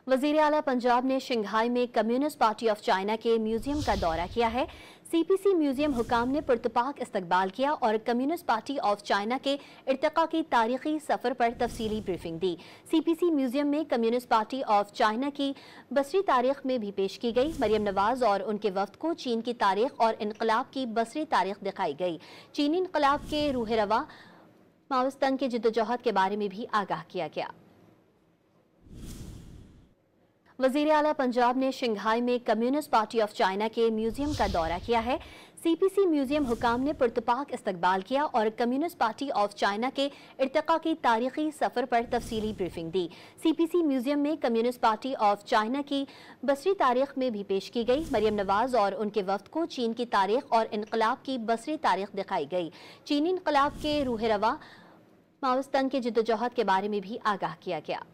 वज़ीर आला पंजाब ने शंघाई में कम्युनिस्ट पार्टी ऑफ चाइना के म्यूजियम का दौरा किया है। CPC म्यूजियम हुकाम ने पुरतपाक इस्तकबाल किया और कम्युनिस्ट पार्टी ऑफ चाइना के इर्तिका की तारीखी सफ़र पर तफसीली ब्रीफिंग दी। CPC म्यूजियम में कम्युनिस्ट पार्टी ऑफ चाइना की बसरी तारीख में भी पेश की गई। मरियम नवाज और उनके वफ्द को चीन की तारीख और इनकलाब की बसरी तारीख दिखाई गई। चीनी इनकलाब के रूह रवा माओइस्तान के जिद्दोजहद के बारे में भी आगाह किया गया। वज़ीर आला पंजाब ने शंघाई में कम्युनिस्ट पार्टी ऑफ चाइना के म्यूजियम का दौरा किया है। CPC म्यूजियम हुकाम ने पुरतपाक इस्तकबाल किया और कम्युनिस्ट पार्टी ऑफ चाइना के इर्तिका की तारीखी सफ़र पर तफसीली ब्रीफिंग दी। CPC म्यूजियम में कम्युनिस्ट पार्टी ऑफ चाइना की बसरी तारीख में भी पेश की गई। मरियम नवाज और उनके वफ्द को चीन की तारीख और इनकलाब की बसरी तारीख दिखाई गई। चीनी इनकलाब के रूह रवा माओइस्तान के जिद्दोजहद के बारे में भी आगाह किया गया।